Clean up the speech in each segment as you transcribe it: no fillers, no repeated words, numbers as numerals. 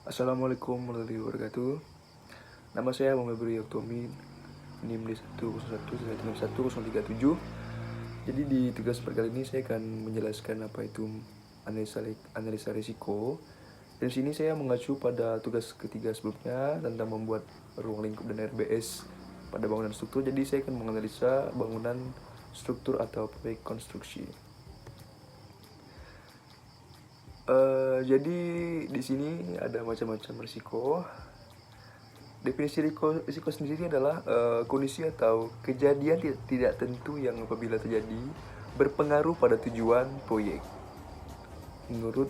Assalamualaikum warahmatullahi wabarakatuh. Nama saya Muhammad Bri Oktomi, NIM D101111037. Jadi di tugas kali ini saya akan menjelaskan apa itu analisa risiko. Dan sini saya mengacu pada tugas ketiga sebelumnya tentang membuat ruang lingkup dan RBS pada bangunan struktur. Jadi saya akan menganalisa bangunan struktur atau proyek konstruksi. Jadi di sini ada macam-macam risiko. Definisi risiko sendiri adalah kondisi atau kejadian tidak tentu yang apabila terjadi berpengaruh pada tujuan proyek. Menurut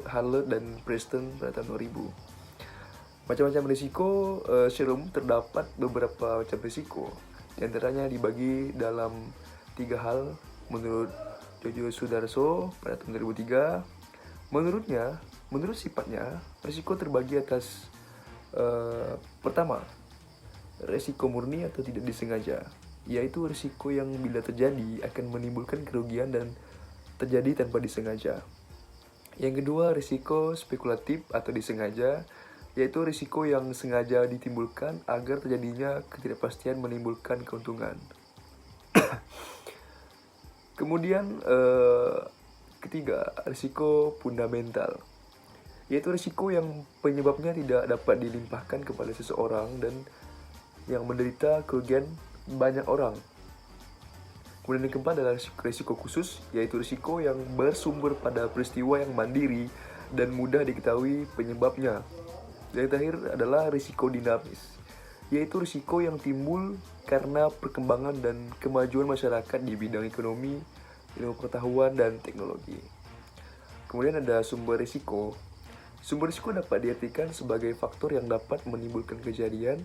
Halle dan Preston pada tahun 2000. Macam-macam risiko, secara umum terdapat beberapa macam risiko. Di antaranya dibagi dalam 3 hal menurut Jojo Sudarso pada tahun 2003. Menurut sifatnya, risiko terbagi atas pertama, risiko murni atau tidak disengaja, yaitu risiko yang bila terjadi akan menimbulkan kerugian dan terjadi tanpa disengaja. Yang kedua, risiko spekulatif atau disengaja, yaitu risiko yang sengaja ditimbulkan agar terjadinya ketidakpastian menimbulkan keuntungan. Kemudian ketiga, risiko fundamental, yaitu risiko yang penyebabnya tidak dapat dilimpahkan kepada seseorang dan yang menderita kerugian banyak orang. Kemudian yang keempat adalah risiko khusus, yaitu risiko yang bersumber pada peristiwa yang mandiri dan mudah diketahui penyebabnya. Dan yang terakhir adalah risiko dinamis, yaitu risiko yang timbul karena perkembangan dan kemajuan masyarakat di bidang ekonomi, ilmu pengetahuan, dan teknologi. Kemudian ada sumber risiko. Sumber risiko dapat diartikan sebagai faktor yang dapat menimbulkan kejadian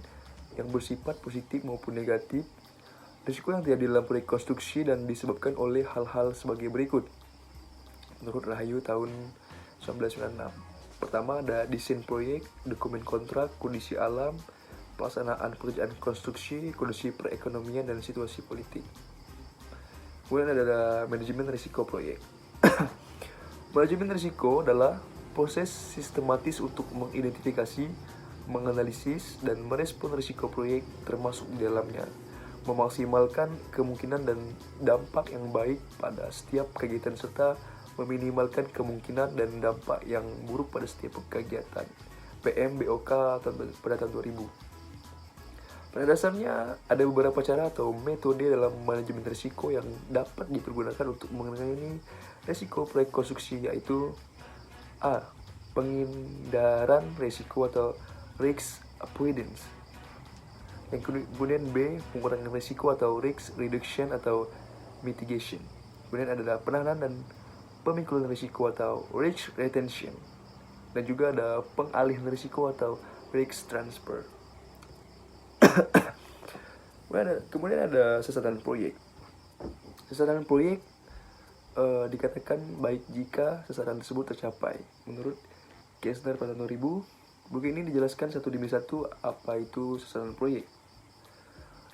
yang bersifat positif maupun negatif. Risiko yang terjadi dalam proyek konstruksi dan disebabkan oleh hal-hal sebagai berikut. Menurut Rahayu tahun 1996. Pertama ada desain proyek, dokumen kontrak, kondisi alam, pelaksanaan pekerjaan konstruksi, kondisi perekonomian, dan situasi politik. Kemudian ada manajemen risiko proyek. Manajemen risiko adalah proses sistematis untuk mengidentifikasi, menganalisis, dan merespon risiko proyek termasuk di dalamnya, memaksimalkan kemungkinan dan dampak yang baik pada setiap kegiatan serta meminimalkan kemungkinan dan dampak yang buruk pada setiap kegiatan. PMBOK pada tahun 2000. Pada dasarnya, ada beberapa cara atau metode dalam manajemen risiko yang dapat dipergunakan untuk mengenai risiko proyek konstruksi, yaitu A. Penghindaran risiko atau risk avoidance. Yang kemudian B. Pengurangan risiko atau risk reduction atau mitigation. Kemudian ada penanganan dan pemikul risiko atau risk retention. Dan juga ada pengalihan risiko atau risk transfer. Kemudian ada sasaran proyek. Sasaran proyek dikatakan baik jika sasaran tersebut tercapai. Menurut Kessner pada tahun 2000, buku ini dijelaskan satu demi satu apa itu sasaran proyek.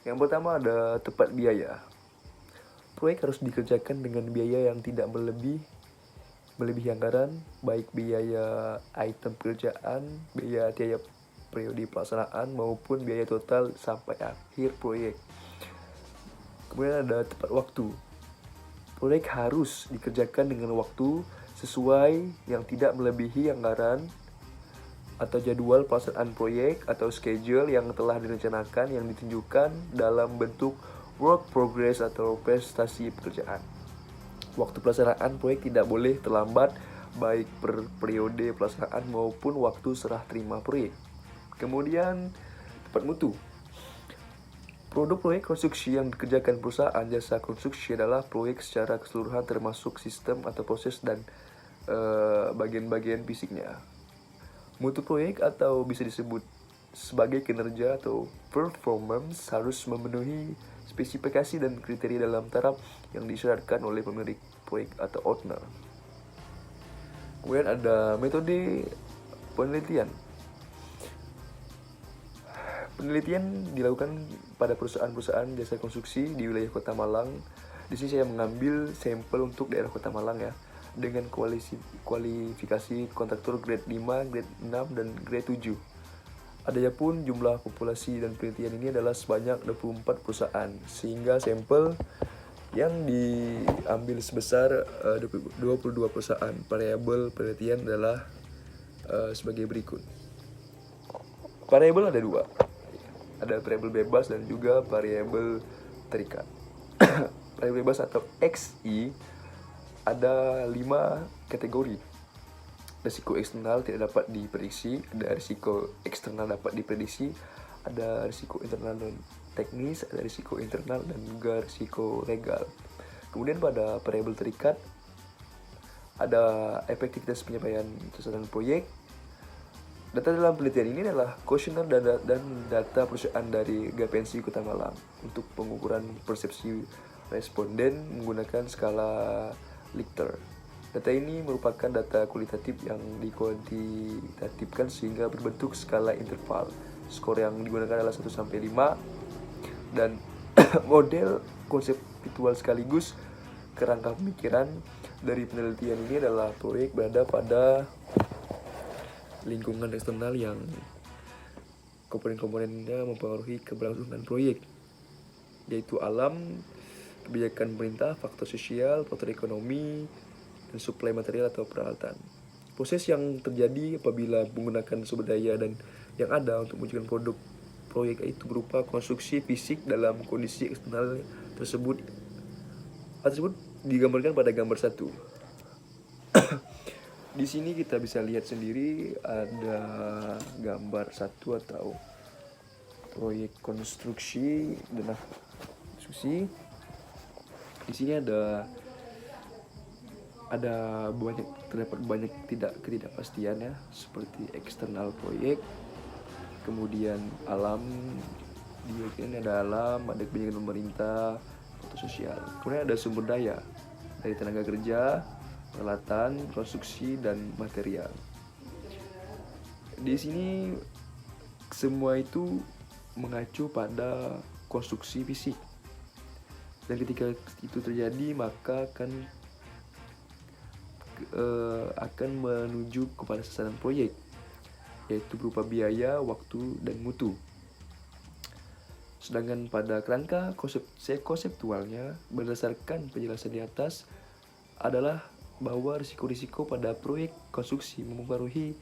Yang pertama ada tepat biaya. Proyek harus dikerjakan dengan biaya yang tidak melebihi anggaran, baik biaya item pekerjaan, biaya tiap periode pelaksanaan, maupun biaya total sampai akhir proyek. Kemudian ada tepat waktu. Proyek harus dikerjakan dengan waktu sesuai yang tidak melebihi anggaran atau jadwal pelaksanaan proyek atau schedule yang telah direncanakan yang ditunjukkan dalam bentuk work progress atau prestasi pekerjaan. Waktu pelaksanaan proyek tidak boleh terlambat baik per periode pelaksanaan maupun waktu serah terima proyek. Kemudian tepat mutu. Produk proyek konstruksi yang dikerjakan perusahaan jasa konstruksi adalah proyek secara keseluruhan termasuk sistem atau proses dan bagian-bagian fisiknya. Mutu proyek atau bisa disebut sebagai kinerja atau performance harus memenuhi spesifikasi dan kriteria dalam taraf yang disyaratkan oleh pemilik proyek atau owner. Kemudian ada metode penelitian. Penelitian dilakukan pada perusahaan-perusahaan jasa konstruksi di wilayah Kota Malang. Di sini saya mengambil sampel untuk daerah Kota Malang ya. dengan kualifikasi kontraktor grade 5, grade 6, dan grade 7. Adapun jumlah populasi dan penelitian ini adalah sebanyak 24 perusahaan, sehingga sampel yang diambil sebesar 22 perusahaan. Variabel penelitian adalah sebagai berikut. Variabel ada dua, ada variabel bebas dan juga variabel terikat. Variabel bebas atau XI ada 5 kategori. Risiko eksternal tidak dapat diprediksi, ada risiko eksternal dapat diprediksi, ada risiko internal dan teknis, ada risiko internal dan juga risiko legal. Kemudian pada variabel terikat ada efektivitas penyampaian sasaran proyek. Data dalam penelitian ini adalah kuesioner dan data perusahaan dari GPNC Kota Malang untuk pengukuran persepsi responden menggunakan skala Likert. Data ini merupakan data kualitatif yang dikuantitatifkan sehingga berbentuk skala interval. Skor yang digunakan adalah 1-5 dan model konseptual sekaligus kerangka pemikiran dari penelitian ini adalah proyek berada pada lingkungan eksternal yang komponen-komponennya mempengaruhi keberlangsungan proyek, yaitu alam, kebijakan pemerintah, faktor sosial, faktor ekonomi, dan suplai material atau peralatan. Proses yang terjadi apabila menggunakan sumber daya dan yang ada untuk mewujudkan produk proyek itu berupa konstruksi fisik dalam kondisi eksternal tersebut. Hal tersebut digambarkan pada gambar 1. Di sini kita bisa lihat sendiri ada gambar 1 atau proyek konstruksi dan konstruksi. Di sini terdapat banyak ketidakpastian ya, seperti eksternal proyek, kemudian alam, di bagian ada alam, ada kebijakan pemerintah, faktor sosial. Kemudian ada sumber daya dari tenaga kerja, peralatan, konstruksi, dan material. Di sini semua itu mengacu pada konstruksi fisik. Dan ketika itu terjadi maka akan menuju kepada sasaran proyek, yaitu berupa biaya, waktu, dan mutu. Sedangkan pada kerangka konseptualnya berdasarkan penjelasan di atas adalah bahwa risiko-risiko pada proyek konstruksi mempengaruhi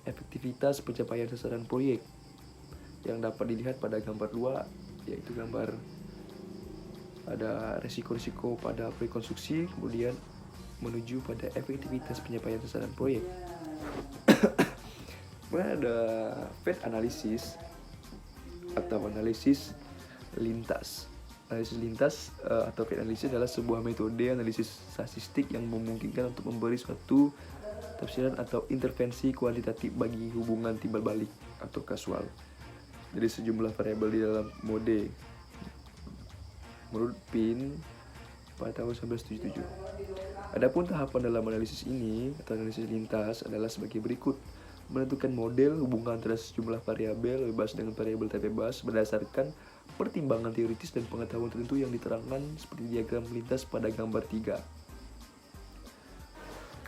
efektivitas pencapaian sasaran proyek yang dapat dilihat pada gambar 2, yaitu gambar ada risiko-risiko pada proyek konstruksi, kemudian menuju pada efektivitas pencapaian sasaran proyek. Kemudian ada FAT analysis atau analisis lintas. Analisis lintas atau FAT analysis adalah sebuah metode analisis statistik yang memungkinkan untuk memberi suatu tafsiran atau intervensi kuantitatif bagi hubungan timbal balik atau kasual dari sejumlah variabel di dalam mode menurut Pin pada tahun 1977. Adapun tahapan dalam analisis ini atau analisis lintas adalah sebagai berikut: menentukan model hubungan antara sejumlah variabel bebas dengan variabel tak bebas berdasarkan pertimbangan teoritis dan pengetahuan tertentu yang diterangkan seperti diagram lintas pada gambar 3.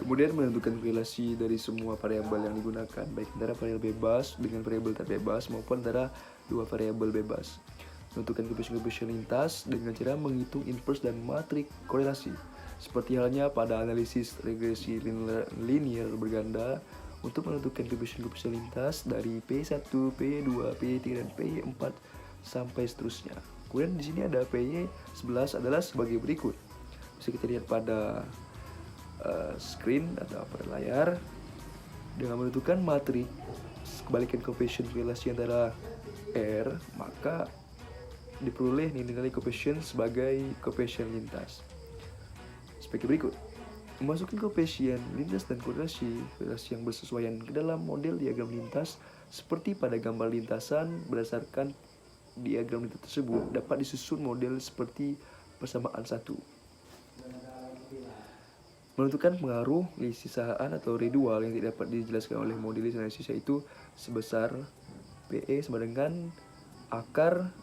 Kemudian menentukan korelasi dari semua variabel yang digunakan, baik antara variabel bebas dengan variabel tak bebas maupun antara dua variabel bebas. Menentukan koefisien lintas dengan cara menghitung inverse dan matrik korelasi, seperti halnya pada analisis regresi linear berganda untuk menentukan koefisien lintas dari P1, P2, P3, dan P4 sampai seterusnya. Kemudian di sini ada P11 adalah sebagai berikut. Bisa kita lihat pada screen atau pada layar. Dengan menentukan matrik kebalikan koefisien korelasi antara R, maka diperoleh nilai koefisien sebagai koefisien lintas sebagai berikut: memasukkan koefisien lintas dan korelasi yang bersesuaian ke dalam model diagram lintas seperti pada gambar lintasan. Berdasarkan diagram lintas tersebut dapat disusun model seperti persamaan satu. Menentukan pengaruh sisaan atau residual yang tidak dapat dijelaskan oleh modelis analisis, yaitu sebesar PE sama dengan akar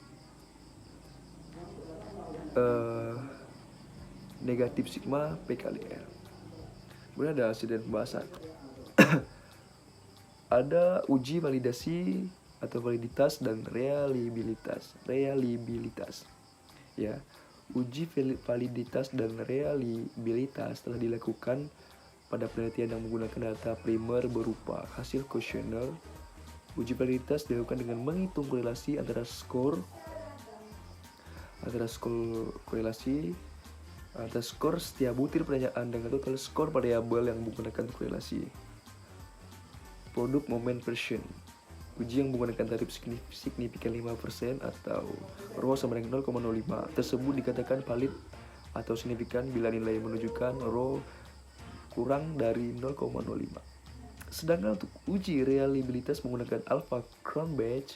negatif sigma P kali R. Kemudian ada hasil dan pembahasan. Ada uji validasi atau validitas dan reliabilitas. Ya, uji validitas dan reliabilitas telah dilakukan pada penelitian yang menggunakan data primer berupa hasil kuesioner. Uji validitas dilakukan dengan menghitung korelasi antara skor setiap butir pertanyaan dengan total skor variabel yang menggunakan korelasi. Produk moment version. Uji yang menggunakan tarif signifikan 5% atau rho sama dengan 0,05 tersebut dikatakan valid atau signifikan bila nilai menunjukkan rho kurang dari 0,05. Sedangkan untuk uji reliabilitas menggunakan Alpha-Cronbach,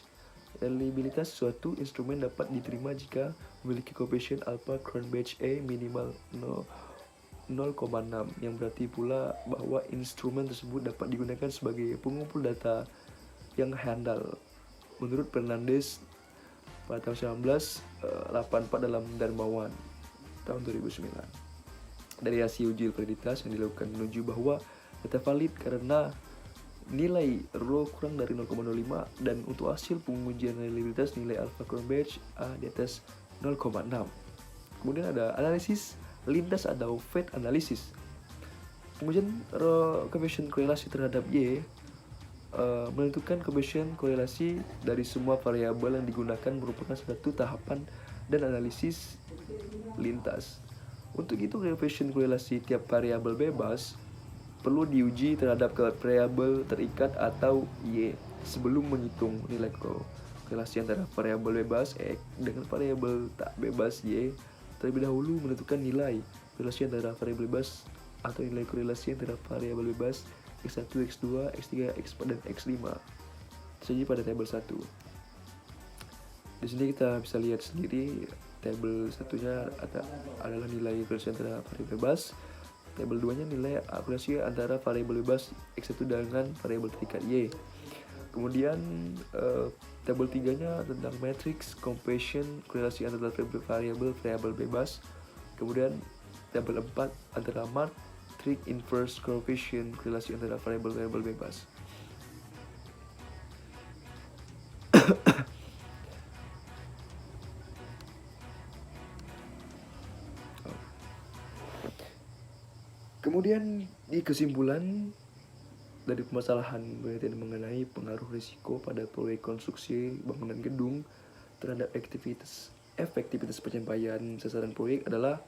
reliabilitas suatu instrumen dapat diterima jika memiliki koefisien Alpha-Cronbach A minimal 0,6, yang berarti pula bahwa instrumen tersebut dapat digunakan sebagai pengumpul data yang handal. Menurut Fernandez pada tahun 1984 dalam Darmawan tahun 2009. Dari hasil uji validitas yang dilakukan menuju bahwa data valid karena nilai rho kurang dari 0,05, dan untuk hasil pengujian reliabilitas nilai Alpha-Cronbach A di atas 0,6. Kemudian ada analisis lintas atau fate analysis. Pengujian koefisien korelasi terhadap Y menentukan koefisien korelasi dari semua variabel yang digunakan merupakan satu tahapan dan analisis lintas. Untuk itu, koefisien korelasi tiap variabel bebas perlu diuji terhadap variabel terikat atau Y sebelum menghitung nilai korelasi antara variabel bebas X dengan variabel tak bebas Y. Terlebih dahulu menentukan nilai korelasi antara variabel bebas atau nilai korelasi antara variabel bebas X1, X2, X3, X4, dan X5 saja pada tabel 1. Di sini kita bisa lihat sendiri tabel satunya adalah nilai korelasi antara variabel bebas. Tabel 2-nya nilai korelasi antara variabel bebas X1 dengan variabel terikat Y. Kemudian tabel 3-nya tentang matrix coefficient korelasi antara variabel bebas. Kemudian tabel 4 antara matrix inverse coefficient korelasi antara variabel bebas. Kemudian di kesimpulan dari permasalahan penelitian mengenai pengaruh risiko pada proyek konstruksi bangunan gedung terhadap efektivitas pencapaian sasaran proyek adalah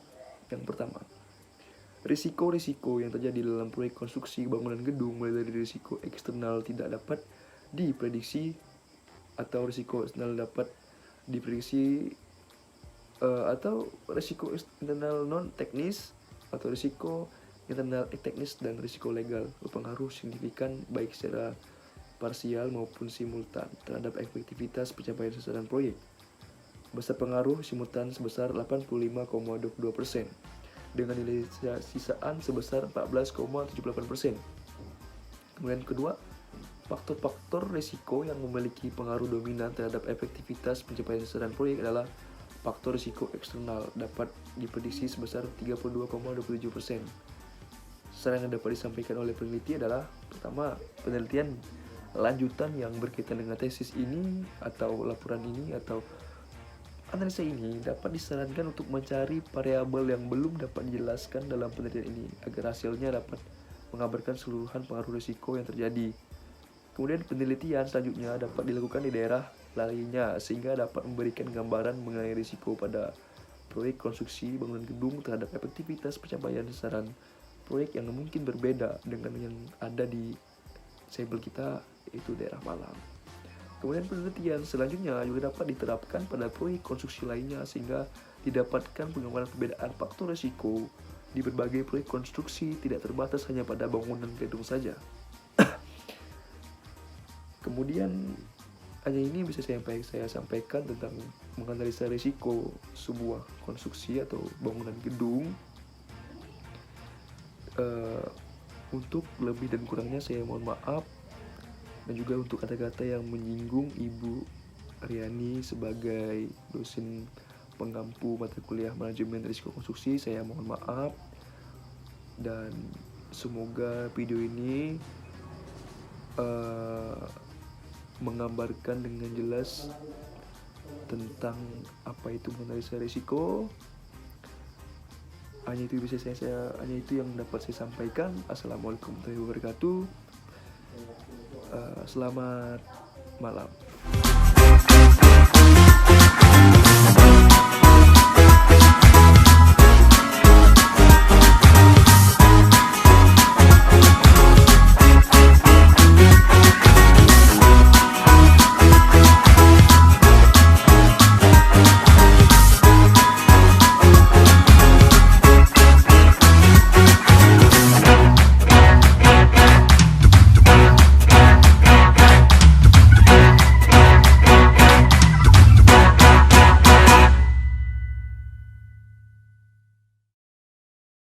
yang pertama, risiko-risiko yang terjadi dalam proyek konstruksi bangunan gedung mulai dari risiko eksternal tidak dapat diprediksi atau risiko eksternal dapat diprediksi atau risiko internal non teknis atau risiko internal teknis dan risiko legal berpengaruh signifikan baik secara parsial maupun simultan terhadap efektivitas pencapaian sasaran proyek. Besar pengaruh simultan sebesar 85,22% dengan nilai sisaan sebesar 14,78%. Kemudian kedua, faktor-faktor risiko yang memiliki pengaruh dominan terhadap efektivitas pencapaian sasaran proyek adalah faktor risiko eksternal dapat diprediksi sebesar 32,27%. Saran yang dapat disampaikan oleh peneliti adalah pertama, penelitian lanjutan yang berkaitan dengan tesis ini atau laporan ini atau analisa ini dapat disarankan untuk mencari variabel yang belum dapat dijelaskan dalam penelitian ini agar hasilnya dapat mengabarkan keseluruhan pengaruh risiko yang terjadi. Kemudian penelitian selanjutnya dapat dilakukan di daerah lainnya sehingga dapat memberikan gambaran mengenai risiko pada proyek konstruksi bangunan gedung terhadap efektivitas pencapaian sasaran proyek yang mungkin berbeda dengan yang ada di sampel kita, yaitu daerah Malang. Kemudian penelitian selanjutnya juga dapat diterapkan pada proyek konstruksi lainnya sehingga didapatkan pengamatan perbedaan faktor risiko di berbagai proyek konstruksi, tidak terbatas hanya pada bangunan gedung saja. Kemudian hanya ini bisa saya sampaikan tentang menganalisa risiko sebuah konstruksi atau bangunan gedung. Untuk lebih dan kurangnya saya mohon maaf, dan juga untuk kata-kata yang menyinggung Ibu Riani sebagai dosen pengampu mata kuliah manajemen risiko konstruksi, saya mohon maaf. Dan Semoga video ini menggambarkan dengan jelas tentang apa itu menganalisa risiko. Hanya itu yang dapat saya sampaikan. Assalamualaikum warahmatullahi wabarakatuh. Selamat malam.